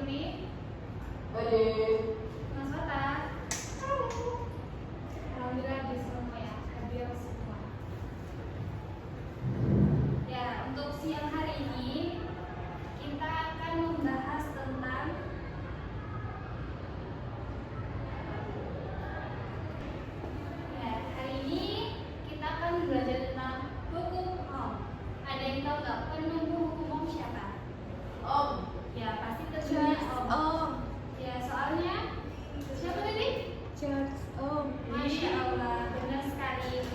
Murni, Ade. Mas Mata. Alhamdulillah di semua ya, hadir semua. Ya, untuk siang hari ini kita akan membahas tentang hari ini kita akan belajar tentang hukum Om. Ada yang tahu nggak penunggu hukum Om siapa? Om. Ya, pasti tentunya Om. Om. Ya, soalnya siapa tadi? Charles Om. Masya Allah, benar sekali.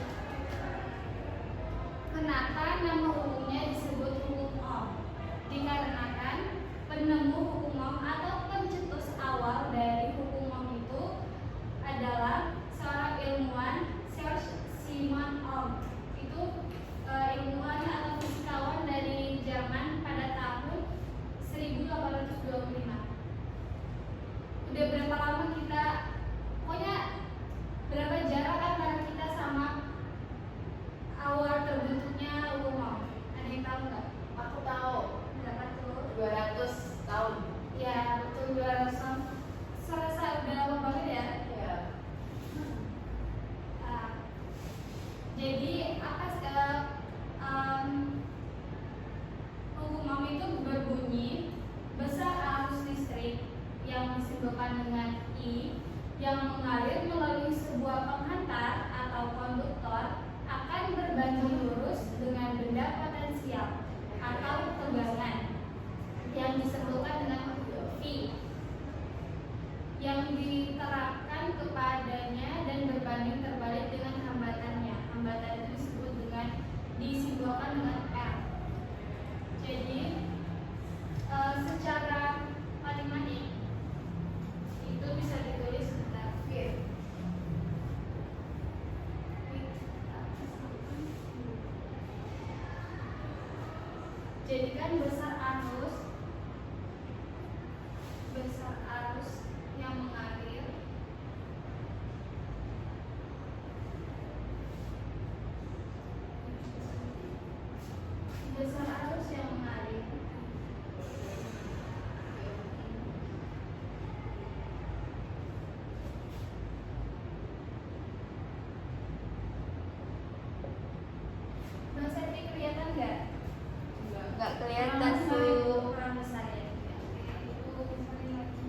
Kenapa nama hukumnya disebut hukum Om? Dikarenakan penemu hukum Om atau pencetus awal dari hukum Om itu adalah seorang ilmuwan, Sir Simon Ohm. Itu ilmuwan atau fisikawan dari Jerman pada tahun 1825. Udah berapa lama kita, pokoknya berapa jarak antara kita sama awal terbentuknya hukum Ohm? Ada yang tahu nggak? Aku tahu. Berapa tuh? 200 tahun. Ya, betul, 200 tahun. Serasa udah lama banget ya. Ya. Jadi apa hukum Ohm itu berbunyi besar arus listrik yang disimbolkan dengan I yang mengalir melalui sebuah penghantar atau konduktor akan berbanding lurus dengan benda potensial atau tegangan yang disebutkan dengan V yang diterapkan kepadanya dan berbanding terbalik dengan hambatannya. Hambatan itu disebut dengan disimbolkan dengan R. Jadi secara matematik itu bisa ditulis sebentar V. Jadikan besar arus yang mengalir Bang Septi kelihatan nggak? Nggak kelihatan Kurang tuh. besar ya. Itu misalnya lagi.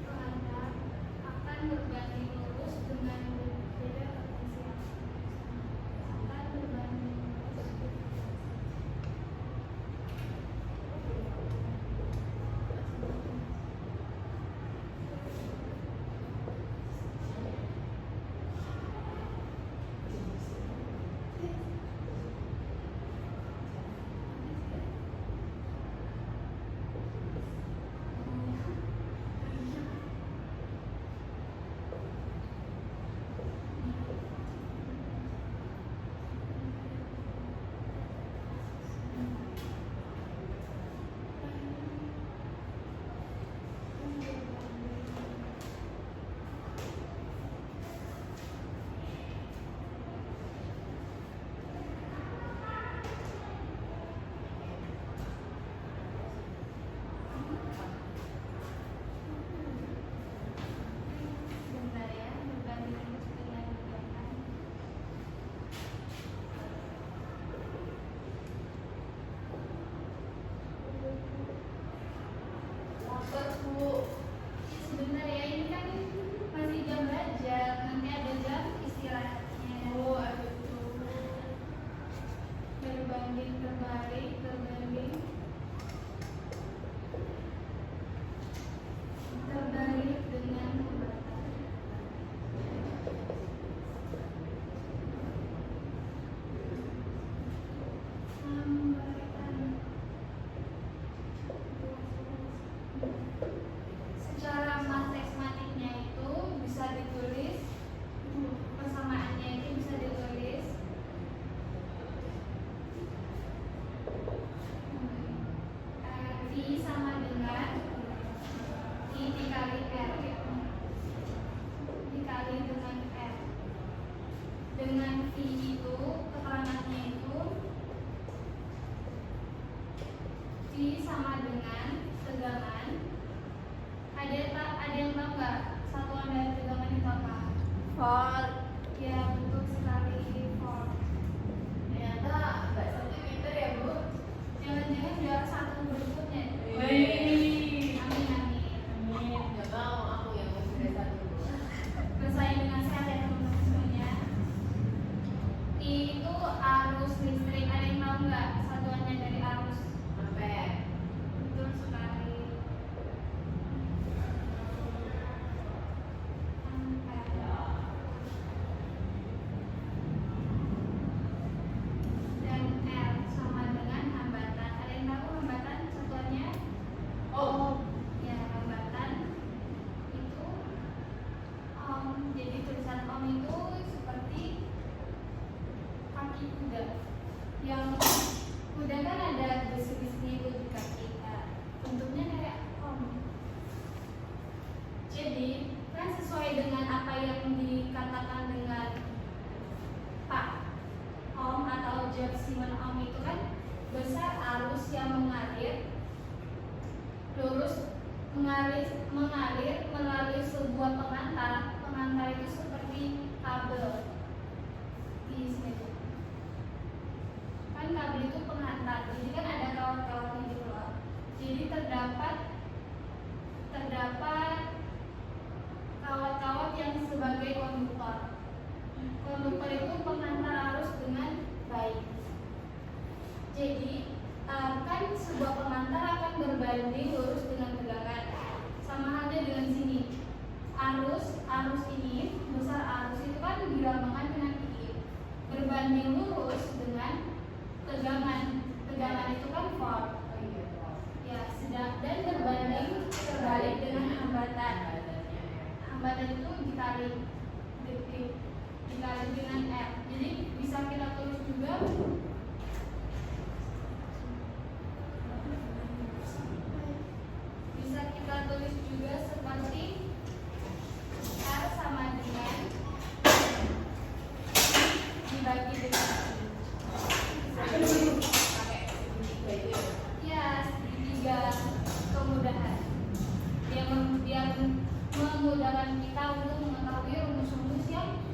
Penghantar akan berbanding lurus dengan beda potensial. Akan berbanding lurus. nggak satuan dari tegangan itu apa? Volt. Ya, betul sekali, volt. Ternyata nggak sentimeter ya, Bu? Jangan-jangan juara satu berikutnya. Wih. Amin, amin. Amin. Nggak mau aku yang masih satu. Bersaing dengan sehat ya teman-teman semuanya. I itu arus listrik. Ada yang tahu nggak satuannya dari arus? Ampere. Betul sekali. Ampere. Dan R sama dengan hambatan. Ada yang tahu hambatan satuannya? Oh. Ya, hambatan itu ohm. Jadi tulisan ohm itu seperti kaki kuda. Yang kuda kan ada besi-besinya itu di kaki. Nah, bentuknya kayak ohm. Jadi kan sesuai dengan apa yang dikatakan dengan Pak Ohm atau George Simon Ohm itu kan besar arus yang mengalir lurus mengalir melalui sebuah pengantar. Pengantar itu seperti kabel di sini tuh. Kan kabel itu pengantar, jadi kan ada kawat-kawatnya gitu loh. Jadi terdapat kawat-kawat yang sebagai konduktor. Konduktor itu pengantar arus dengan baik. Jadi kan sebuah pengantar akan berbanding lurus dengan tegangan. Sama halnya dengan sini. Arus ini, besar arus itu kan dilambangkan dengan I. Berbanding lurus dengan tegangan. Tegangan itu kan volt. Oh iya, volt. Ya, dan berbanding terbalik dengan hambatan. Hambatan itu dikali dengan R. Jadi bisa kita tulis juga seperti R sama dengan dibagi dengan Pakai segitiga itu ya? ya segitiga kemudahan yang memudahkan kita untuk mengetahui rumus-rumus yang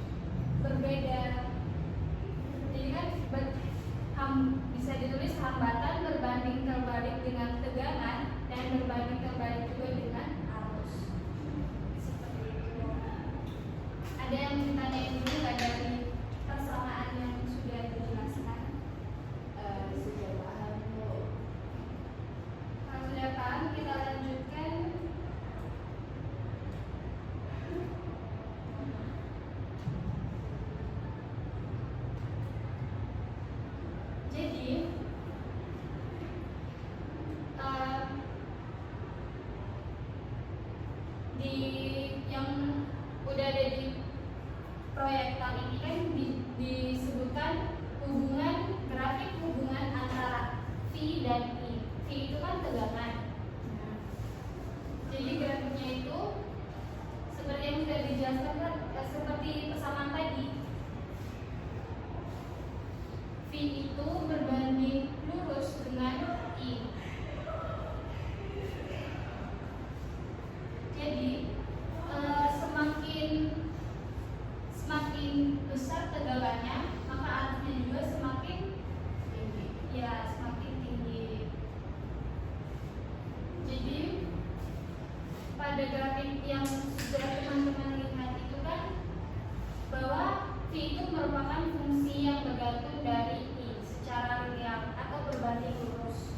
berbeda. Jadi kan bisa ditulis hambatan berbanding terbalik dengan tegangan dan berbanding terbalik juga dengan arus. Seperti itu. Ada yang ditanyain dulu nggak dari persamaan yang sudah dijelaskan? Sudah paham, Bu. Kalau sudah paham, kita lanjutkan. Jadi di yang udah ada di proyektor ini kan disebutkan grafik hubungan antara V dan I. V itu kan tegangan. Jadi grafiknya itu seperti yang sudah dijelaskan kan, seperti persamaan tadi. V itu berbanding lurus dengan I. Jadi semakin besar tegangannya, maka arusnya juga semakin tinggi. Jadi pada grafik yang sudah teman-teman lihat itu kan bahwa V itu merupakan fungsi yang bergantung dari I secara linear atau berbanding lurus.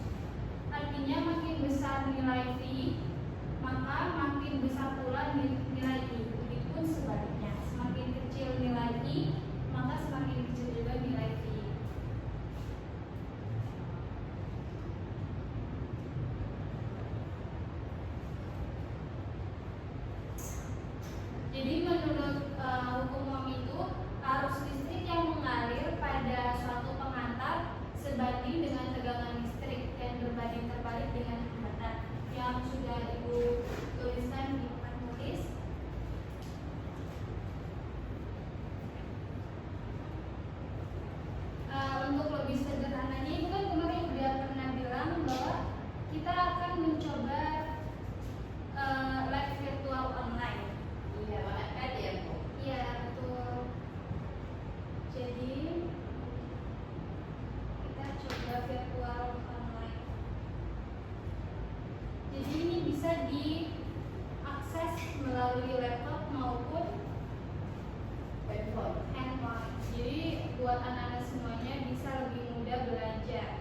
membuat anak-anak semuanya bisa lebih mudah belajar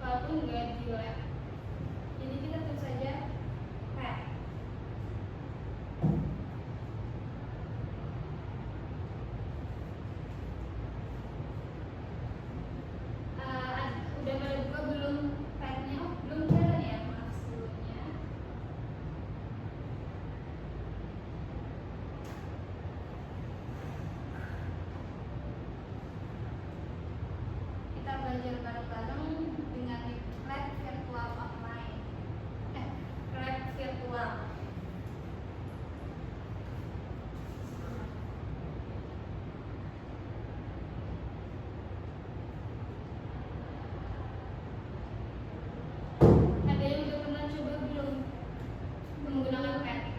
walaupun nggak di lab. Jadi kita tulis saja pet. Udah pada buka belum petnya? Oh, belum jalan ya, maaf sebelumnya. Kita belajar bareng-bareng dengan lab virtual online. Lab virtual. Ada yang udah pernah coba belum menggunakan pet?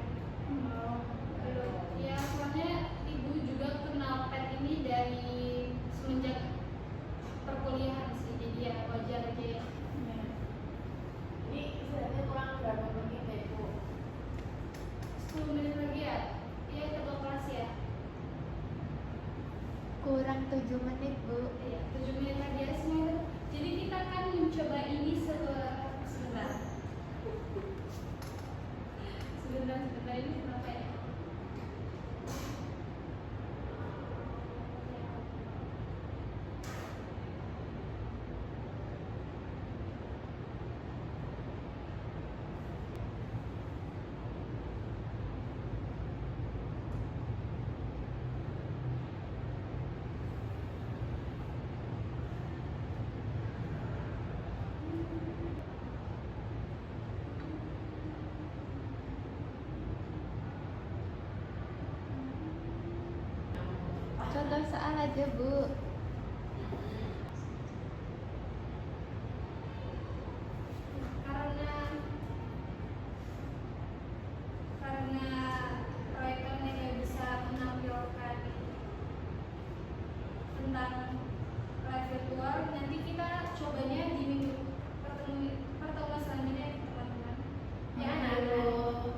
Belum. Ya, soalnya ibu juga kenal pet ini dari semenjak perkuliahan sih, jadi ya wajar aja ya. Ini istilahnya kurang berapa menit ya Bu? 10 menit lagi ya? Iya, ketua kelas ya? Kurang 7 menit, Bu. Iya, 7 menit lagi ya semuanya. Jadi kita akan mencoba ini sebentar. Sebentar ini kenapa ya? Contoh soal aja, Bu. Karena proyektornya nggak bisa menampilkan tentang live virtual, nanti kita cobanya di minggu pertemuan selanjutnya teman-teman. Ya, anak-anak.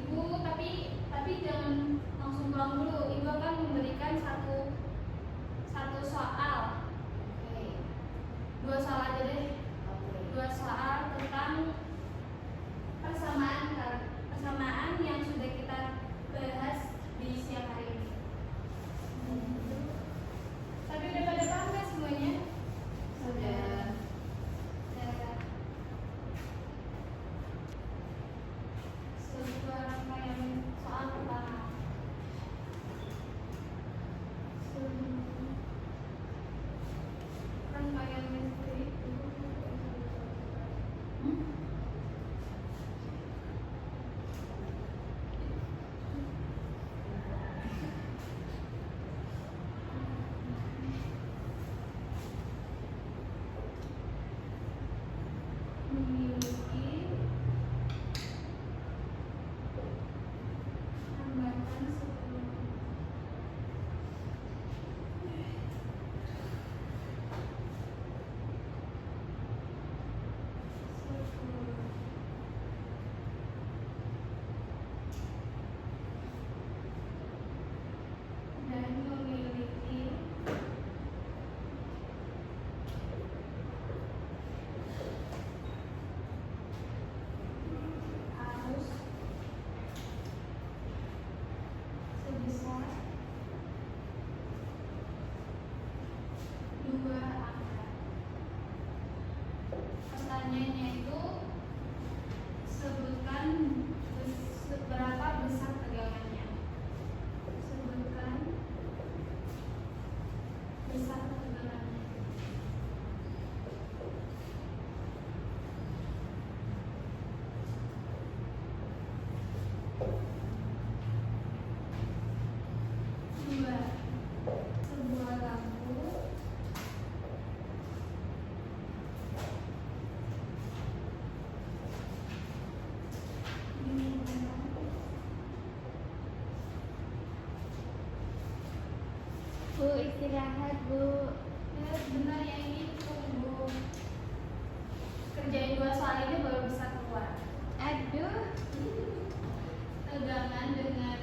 Ibu, tapi jangan langsung pulang dulu. Ibu akan memberikan satu soal. Oke. 2 soal aja deh. Oke. 2 soal tentang persamaan yang sudah kita bahas di siang hari ini. Tapi udah pada paham nggak semuanya? Sudah. Sudah. Sebuah rangkaian soal pertama. Rangkaian misteri. Memiliki hambatan sebelum dan memiliki arus sebesar 2 angka. Pertanyaannya itu sebutkan seberapa besar tegangannya. Sebutkan besar tegangannya. Dua, sebuah lampu Bu, istirahat, Bu. ya benar ya, ini tunggu kerjain 2 soal ini baru bisa keluar. Aduh. Tegangan dengan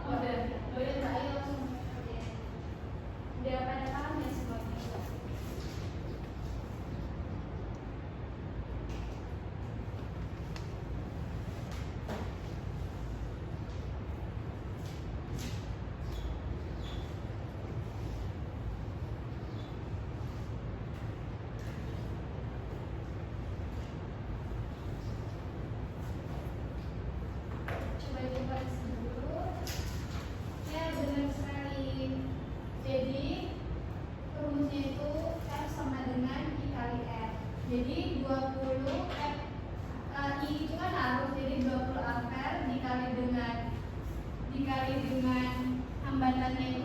Udah, ayo langsung. Udah pada paham ya semuanya? Coba isi dulu. Ya, benar sekali. Jadi rumusnya itu F sama dengan I kali R. Jadi 20 F I itu kan arus, jadi 20 ampere dikali dengan hambatannya